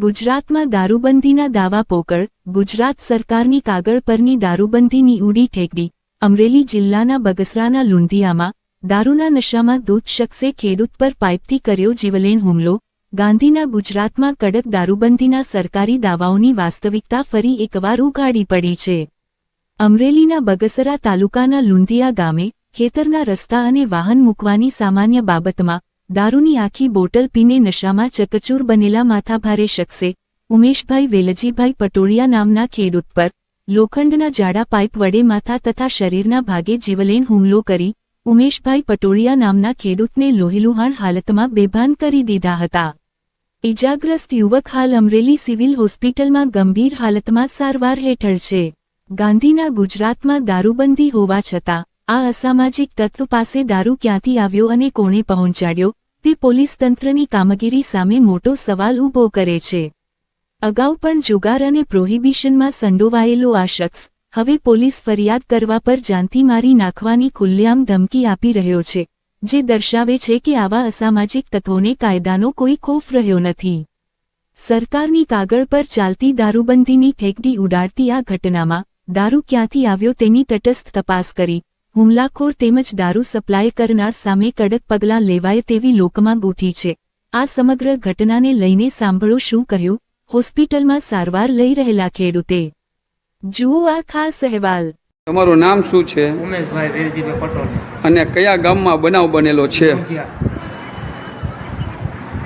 ગુજરાતમાં દારૂબંધીના દાવા પોકળ. ગુજરાત સરકારની કાગળ પરની દારૂબંધીની ઉડી ઠેકડી. અમરેલી જિલ્લાના બગસરાના લુંધિયામાં દારૂના નશામાં ધૂત શખ્સે ખેડૂત પર પાઇપથી કર્યો જીવલેણ હુમલો. ગાંધીના ગુજરાતમાં કડક દારૂબંધીના સરકારી દાવાઓની વાસ્તવિકતા ફરી એકવાર ઉઘાડી પડી છે. અમરેલીના બગસરા તાલુકાના લુંધિયા ગામે ખેતરના રસ્તા અને વાહન મૂકવાની સામાન્ય બાબતમાં દારૂની આખી બોટલ પીને નશામાં ચકચૂર બનેલા માથાભારે શખ્સે ઉમેશભાઈ વેલજીભાઈ પટોળિયા નામના ખેડૂત પર લોખંડના જાડા પાઇપ વડે માથા તથા શરીરના ભાગે જીવલેણ હુમલો કરી ઉમેશભાઈ પટોળિયા નામના ખેડૂતને લોહીલુહાણ હાલતમાં બેભાન કરી દીધા હતા. ઇજાગ્રસ્ત યુવક હાલ અમરેલી સિવિલ હોસ્પિટલમાં ગંભીર હાલતમાં સારવાર હેઠળ છે. ગાંધીના ગુજરાતમાં દારૂબંધી હોવા છતાં આ અસામાજિક તત્વ પાસે દારૂ ક્યાંથી આવ્યો અને કોણે પહોંચાડ્યો તે પોલીસ તંત્રની કામગીરી સામે મોટો સવાલ ઊભો કરે છે. અગાઉ પણ જુગાર અને પ્રોહિબિશનમાં સંડોવાયેલો આ શખ્સ હવે પોલીસ ફરિયાદ કરવા પર જાનથી મારી નાખવાની ખુલ્લેઆમ ધમકી આપી રહ્યો છે, જે દર્શાવે છે કે આવા અસામાજિક તત્વોને કાયદાનો કોઈ ખોફ રહ્યો નથી. સરકારની કાગળ પર ચાલતી દારૂબંધીની ઠેકડી ઉડાડતી આ ઘટનામાં દારૂ ક્યાંથી આવ્યો તેની તટસ્થ તપાસ કરી હુમલાખોર તેમજ દારૂ સપ્લાય કરનાર સામે કડક પગલાં લેવાય તેવી લોકમાંગ ઉઠી છે. આ સમગ્ર ઘટનાને લઈને સાંભળો શું કહ્યું હોસ્પિટલમાં સારવાર લઈ રહેલા ખેડૂતે. જુઓ આ ખાસ અહેવાલ. તમારું નામ શું છે? ઉમેશભાઈ વેલજીભાઈ પટોળિયા. અને કયા ગામમાં બનાવ બનેલો છે?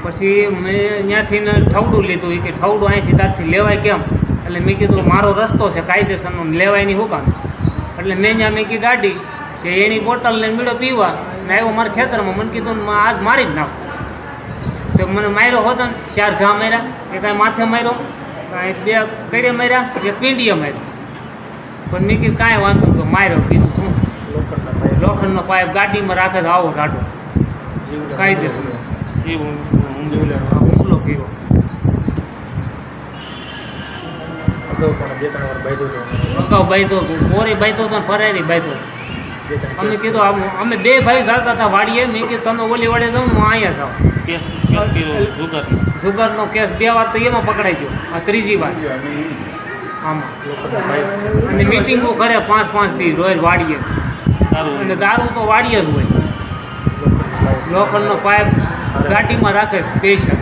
પછી મેં ત્યાંથી ઠવડું લીધું કે ઠવડું અહીંથી ત્યાંથી લેવાય કેમ, એટલે મેં કીધું મારો રસ્તો છે કાયદેસરનો, લેવાય નહીં હું કામ. એટલે મેં ત્યાં મેં કીધી ગાડી કે એની બોટલ લઈને મીડો પીવા ને આવ્યો મારા ખેતરમાં. મને કીધું આજ મારી જ નાખું. તો મને માર્યો હોતો ને 4 ઘા માર્યા, એક કાંઈ માથે માર્યો, કાંઈ 2 કડે માર્યા, એક પીંડીએ માર્યો. પણ મેં કીધું કાંઈ વાંધો તો માર્યો. બીજું શું લોખંડનો પાઇપ ગાડીમાં રાખે તો આવો સાડો કાયદેસર હુમલો કર્યો. અગાઉ બાંધો મોરી બાંધો હતો ને ફરારી બાંધો. અમે કીધું અમે 2 ભાઈ જતા હતા વાડીએ. મેં કીધું તમે ઓલી વાડે જાઉં હું અહીંયા જાઉં. સુગરનો કેસ 2 વાર તો એમાં પકડાઈ ગયો, આ 3જી વાર આમાં. અને મિટિંગો કરે 5-5 દી રોજ વાડીએ, અને દારૂ તો વાડીએ જ હોય. લોખંડનો પાઇપ ગાડીમાં રાખે સ્પેશિયલ.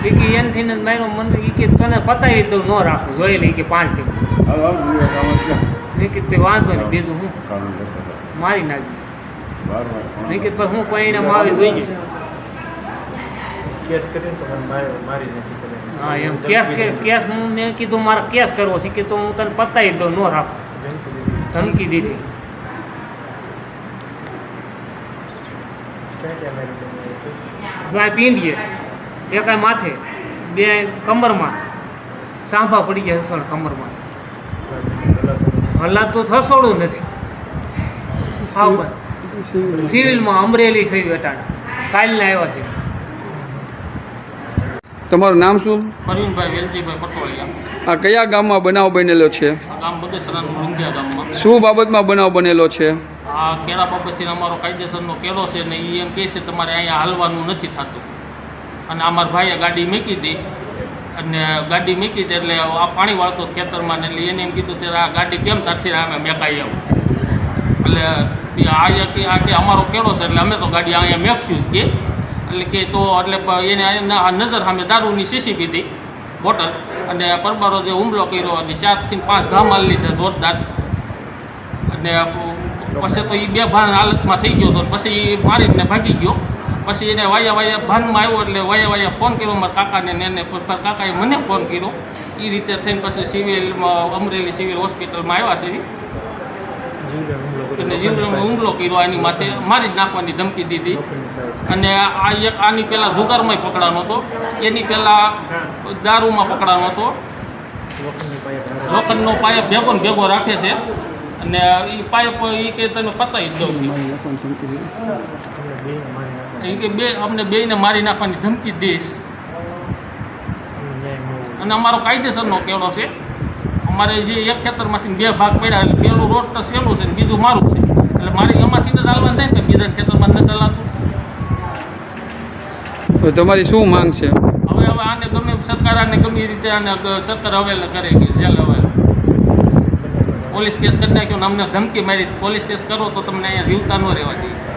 એ કે એનથી જ માર્યો મને. એ કે તને પતાવી દઉં ન રાખું જોઈ લે કે 5 ટીમ. મેં કીધું તે વાંધો નહીં, બીજું હું મારી નાખ્યું. મેં કીધું હું પરિણામ આવી જોઈએ. હા એમ કેસ હું મેં કીધું મારે કેસ કરવો છે કે તો હું તને પતાવી દઉં ન રાખું, ધમકી દીધી. પીંડીએ, એક માથે, 2 કમરમાં, સાંભા પડી ગયા હસણ કમરમાં. હલાદ તો થસોડું નથી. હા બસ સિવિલમાં અમરેલી સહી વટાણા કાલના આવ્યા છે. તમારું નામ શું? પરવીનભાઈ વેલજીભાઈ પટોળિયા. આ કયા ગામમાં બનાવ બનેલો છે? ગામ બગસરાનું લુંધિયા ગામમાં. શું બાબતમાં બનાવ બનેલો છે? આ કેળા બાબતથી અમારો કાયદેસરનો કેળો છે ને એ એમ કહે છે તમારે અહીંયા હાલવાનું નથી થતું. અને અમારા ભાઈએ ગાડી મૂકી દી, અને ગાડી મૂકી દે એટલે આ પાણી વાળતો ખેતરમાં ને એટલે એને એમ કીધું ત્યારે આ ગાડી કેમ તારથી અમે મેકાઈ આવું. એટલે આ કે અમારો કેળો છે એટલે અમે તો ગાડી અહીંયા મેકશું જ કે. એટલે કે તો એટલે એને નજર સામે દારૂની શીશી પીધી બોટલ, અને પરબારો જે હુમલો કર્યો અને 4 થી 5 ઘા મારી લીધા જોરદાર. અને પછી તો એ બેભાન હાલતમાં થઈ ગયો હતો. પછી એ મારીને ભાગી ગયો. પછી એને વાયા ભાનમાં આવ્યો એટલે વાયા ફોન કર્યો મારા કાકાને ને એને. કાકાએ મને ફોન કર્યો. એ રીતે થઈને પછી સિવિલમાં અમરેલી સિવિલ હોસ્પિટલમાં આવ્યા છે. અને જીવલેણ હુમલો કર્યો, એની માથે મારી જ નાખવાની ધમકી દીધી. અને આ એક આની પહેલાં જુગારમાં પકડાનો હતો, એની પહેલાં દારૂમાં પકડાનો હતો. લોખંડનો પાઇપ ભેગો ને ભેગો રાખે છે, અને એ પાઇપ એ કે તને પતાવી દઉં એ કે અમને બેયને મારી નાખવાની ધમકી દઈશ. અને અમારો કાયદેસરનો કેળો છે. અમારે જે એક ખેતરમાંથી 2 ભાગ પડ્યા, એટલે પહેલું રોડ તો સહેલું છે ને બીજું મારું છે. એટલે મારે એમાંથી જ ચાલવાનું થાય કે બીજા ખેતરમાં ન ચલાતું. તો તમારી શું માંગ છે? હવે હવે આને ગમે સરકાર આને ગમે રીતે આને સરકાર હવેલ કરે કે જેલ હવેલ પોલીસ કેસ કરી નાખ્યો ને અમને ધમકી મારી પોલીસ કેસ કરો તો તમને અહીંયા જીવતા ન રહેવા દઈએ.